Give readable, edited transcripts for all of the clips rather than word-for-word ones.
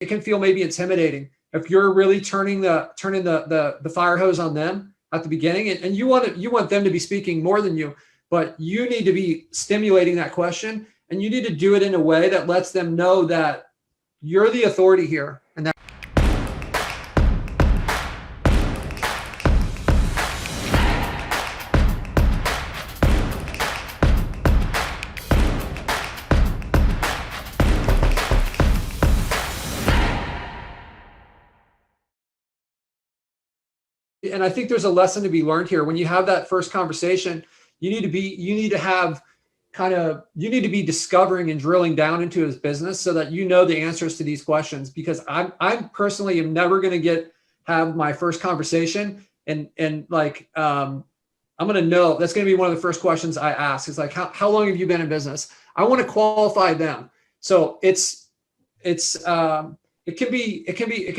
it can feel maybe intimidating if you're really turning the fire hose on them at the beginning, and you want them to be speaking more than you, but you need to be stimulating that question, and you need to do it in a way that lets them know that you're the authority here, and that and I think there's a lesson to be learned here. When you have that first conversation, you need to be discovering and drilling down into his business so that you know the answers to these questions. Because I personally am never going to have my first conversation and I'm going to know that's going to be one of the first questions I ask. It's like, how long have you been in business? I want to qualify them. So it can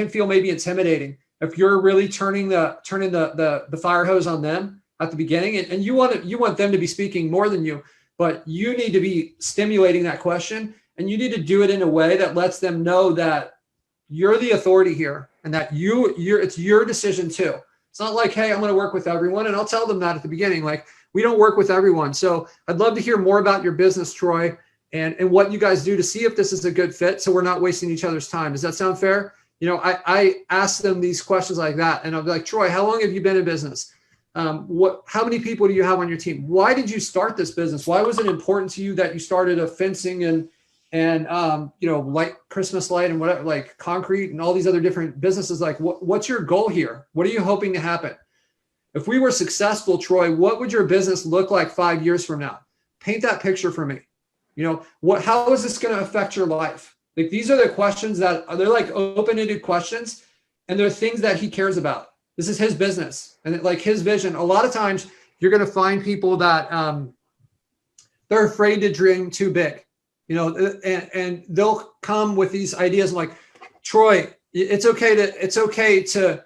feel maybe intimidating if you're really turning the fire hose on them at the beginning, and you want them to be speaking more than you, but you need to be stimulating that question, and you need to do it in a way that lets them know that you're the authority here, and that it's your decision too. It's not like, hey, I'm going to work with everyone, and I'll tell them that at the beginning. Like, we don't work with everyone. So I'd love to hear more about your business, Troy, and what you guys do to see if this is a good fit, so we're not wasting each other's time. Does that sound fair? I ask them these questions like that, and I'll be like, Troy, how long have you been in business? How many people do you have on your team? Why did you start this business? Why was it important to you that you started a fencing and light Christmas light and whatever, like concrete and all these other different businesses? Like, what's your goal here? What are you hoping to happen? If we were successful, Troy, what would your business look like 5 years from now? Paint that picture for me. How is this going to affect your life? Like, these are the questions they're like open-ended questions, and they're things that he cares about. This is his business and like his vision. A lot of times you're going to find people that they're afraid to dream too big, and they'll come with these ideas like, Troy, it's okay to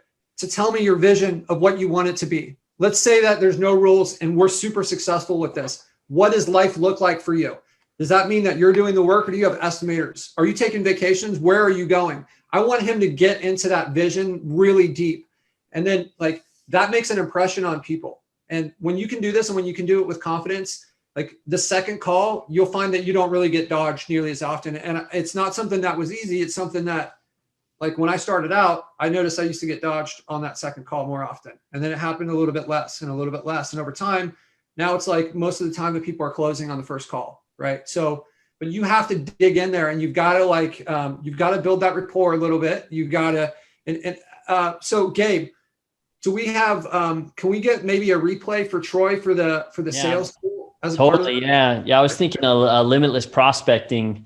tell me your vision of what you want it to be. Let's say that there's no rules and we're super successful with this. What does life look like for you? Does that mean that you're doing the work, or do you have estimators? Are you taking vacations? Where are you going? I want him to get into that vision really deep. And then that makes an impression on people. And when you can do this, and when you can do it with confidence, like the second call, you'll find that you don't really get dodged nearly as often. And it's not something that was easy. It's something that, like, when I started out, I noticed I used to get dodged on that second call more often. And then it happened a little bit less and a little bit less. And over time, now it's like most of the time that people are closing on the first call. Right. So, but you have to dig in there, and you've got to build that rapport a little bit. You've got to, so Gabe, do we have, can we get maybe a replay for Troy for the sales tool? Totally. Yeah. I was thinking of limitless prospecting.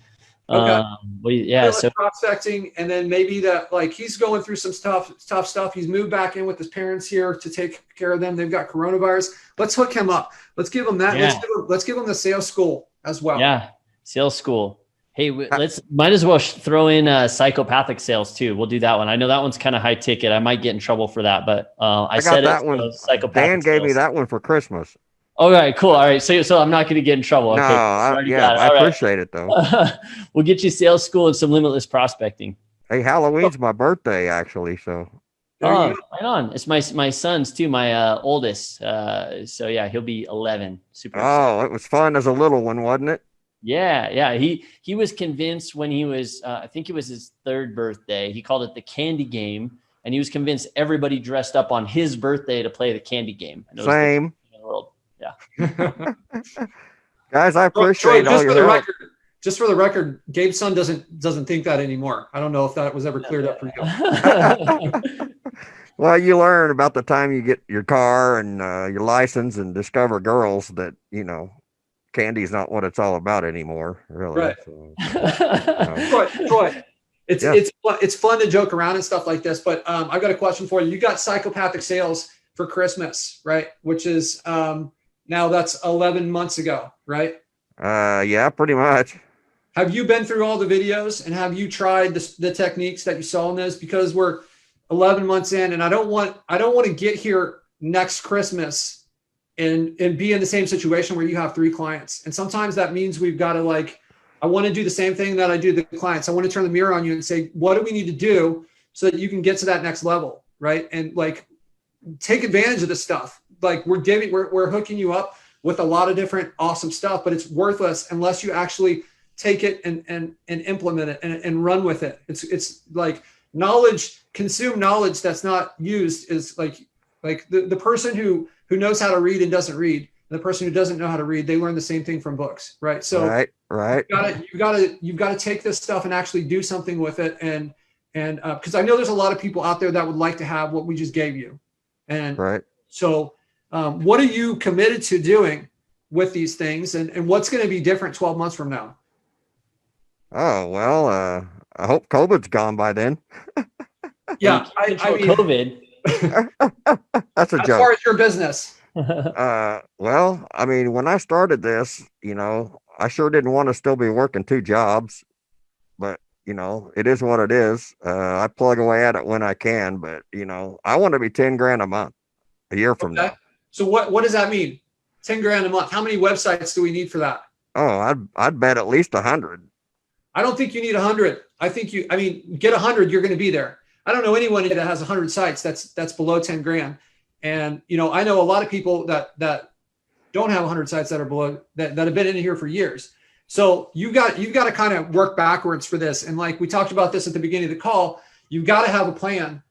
Okay. Limitless prospecting. And then maybe he's going through some tough stuff. He's moved back in with his parents here to take care of them. They've got coronavirus. Let's hook him up. Let's give him that. Yeah. Let's give him the sales school as well. Yeah. Sales school. Hey, might as well throw in psychopathic sales too. We'll do that one. I know that one's kind of high ticket. I might get in trouble for that, but I said that one. Dan gave me that one for Christmas. All right, cool. All right. So I'm not going to get in trouble. Okay. No, I appreciate it though. We'll get you sales school and some limitless prospecting. Hey, Halloween's my birthday actually. So. Oh, right on. It's my son's too, my oldest. So yeah, he'll be 11. Super. Oh, it was fun as a little one, wasn't it? Yeah. He was convinced when he was, I think it was his 3rd birthday. He called it the candy game, and he was convinced everybody dressed up on his birthday to play the candy game. Same. World. Yeah. Guys, I appreciate all your help. Just for the record, Gabe's son doesn't think that anymore. I don't know if that was ever cleared up for you. Well, you learn about the time you get your car and your license and discover girls that, candy's not what it's all about anymore, really. Right. So, Troy, it's fun to joke around and stuff like this, but I've got a question for you. You got psychopathic sales for Christmas, right? Which is now that's 11 months ago, right? Yeah, pretty much. Have you been through all the videos, and have you tried the techniques that you saw in this? Because we're 11 months in, and I don't want to get here next Christmas and be in the same situation where you have 3 clients. And sometimes that means we've got to I want to do the same thing that I do to the clients. I want to turn the mirror on you and say, what do we need to do so that you can get to that next level, right? And like, take advantage of this stuff. Like we're hooking you up with a lot of different awesome stuff, but it's worthless unless you actually take it and implement it and run with it. It's like knowledge, consume knowledge that's not used is like the person who knows how to read and doesn't read, and the person who doesn't know how to read, they learn the same thing from books, right? So right. You've got to take this stuff and actually do something with it. And because I know there's a lot of people out there that would like to have what we just gave you. And right. So what are you committed to doing with these things, and what's going to be different 12 months from now? Oh, well, I hope COVID's gone by then. Yeah. I mean, COVID. That's a as joke. far as your business. Well, I mean, when I started this, I sure didn't want to still be working 2 jobs, but it is what it is. I plug away at it when I can, but I want to be 10 grand a month a year from now. So what does that mean? 10 grand a month. How many websites do we need for that? Oh, I'd bet at least 100. I don't think you need 100. I think get 100, you're going to be there. I don't know anyone that has 100 sites that's below 10 grand. And, I know a lot of people that don't have 100 sites that are below that have been in here for years. So you've got to kind of work backwards for this. And like we talked about this at the beginning of the call, you've got to have a plan,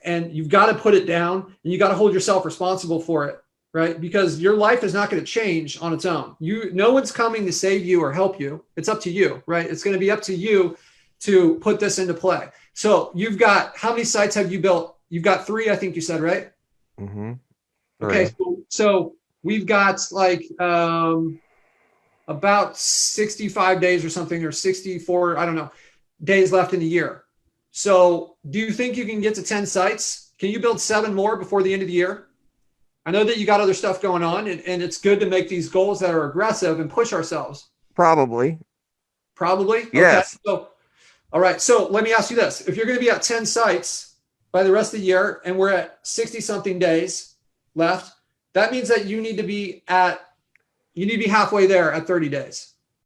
and you've got to put it down, and you got to hold yourself responsible for it, right? Because your life is not going to change on its own. No one's coming to save you or help you. It's up to you, right? It's going to be up to you to put this into play. So you've got, how many sites have you built? You've got 3, I think you said, right? Mm-hmm. Okay. So we've got like about 65 days or something, or 64, I don't know, days left in the year. So do you think you can get to 10 sites? Can you build 7 more before the end of the year? I know that you got other stuff going on, and it's good to make these goals that are aggressive and push ourselves. Probably. Okay. Yes. So, all right. So let me ask you this. If you're going to be at 10 sites by the rest of the year, and we're at 60 something days left, that means that you need to be halfway there at 30 days.